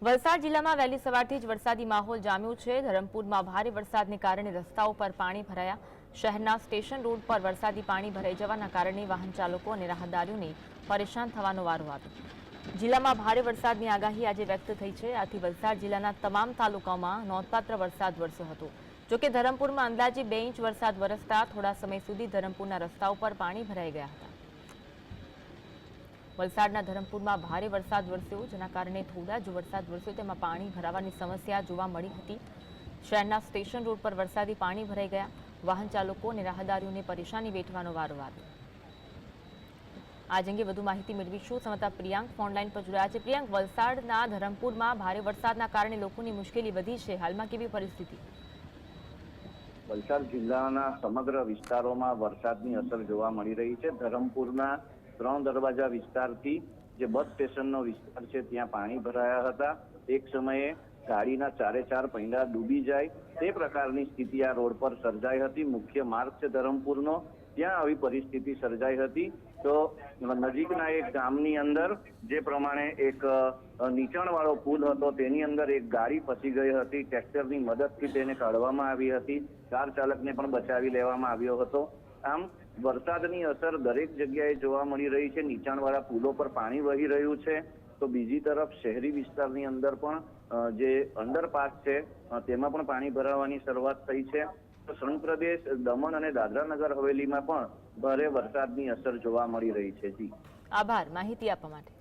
વલસાડ જિલ્લામાં વહેલી સવારથી જ વરસાદી માહોલ જામ્યો છે। ધરમપુરમાં ભારે વરસાદને કારણે રસ્તાઓ પર પાણી ભરાયા। શહેરના સ્ટેશન રોડ પર વરસાદી પાણી ભરાઈ જવાના કારણે વાહન ચાલકો અને રાહદારીઓને પરેશાન થવાનો વારો આવ્યો। જિલ્લામાં ભારે વરસાદની આગાહી આજે વ્યક્ત થઈ છે। આથી વલસાડ જિલ્લાના તમામ તાલુકાઓમાં નોંધપાત્ર વરસાદ વરસ્યો હતો। જોકે ધરમપુરમાં અંદાજે 2 ઇંચ વરસાદ વરસતા થોડા સમય સુધી ધરમપુરના રસ્તાઓ પર પાણી ભરાઈ ગયા હતા। વલસાડના ધરમપુરમાં ભારે વરસાદ વરસ્યો, જેના કારણે થોડા જ વરસાદ વરસ્યો તેમાં પાણી ભરાવાની સમસ્યા જોવા મળી હતી। શહેરના સ્ટેશન રોડ પર વરસાદી પાણી ભરાઈ ગયા। વાહન ચાલકો અને રાહદારીઓને પરેશાની વેઠવાનો વારો આવ્યો। આજ અંગે વધુ માહિતી મેળવીશું। સંવાદદાતા પ્રિયાંક ફોનલાઈન પર જોડાયા છે। પ્રિયાંક, વલસાડના ધરમપુરમાં ભારે વરસાદના કારણે લોકોની મુશ્કેલી વધી છે, હાલમાં કેવી પરિસ્થિતિ? વલસાડ જિલ્લાના સમગ્ર વિસ્તારોમાં વરસાદની અસર જોવા મળી રહી છે। ધરમપુરના 3 દરવાજા વિસ્તારથી જે બસ સ્ટેશનનો વિસ્તાર છે ત્યાં પાણી ભરાયા હતા। એક સમયે ગાડીના 4 પૈડા ડૂબી જાય તે પ્રકારની સ્થિતિ આ રોડ પર સર્જાઈ હતી। મુખ્ય માર્ગ છે ધરમપુરનો, ત્યાં આવી પરિસ્થિતિ સર્જાઈ હતી। તો નજીકના એક ગામની અંદર જે પ્રમાણે એક નીચાણવાળો પુલ હતો તેની અંદર એક ગાડી ફસી ગઈ હતી। ટ્રેક્ટરની મદદથી તેને કાઢવામાં આવી હતી। કાર ચાલકને પણ બચાવી લેવામાં આવ્યો હતો। આમ વરસાદની અસર દરેક જગ્યાએ જોવા મળી રહી છે। નીચાણવાળા પુલો પર પાણી વહી રહ્યું છે, તો બીજી તરફ શહેરી વિસ્તારની અંદર પણ જે અંડરપાસ છે તેમાં પણ પાણી ભરાવાની શરૂઆત થઈ છે। તો સંઘ પ્રદેશ દમણ અને દાદરા નગર હવેલીમાં પણ ભારે વરસાદની અસર જોવા મળી રહી છે। જી, આભાર માહિતી આપવા માટે।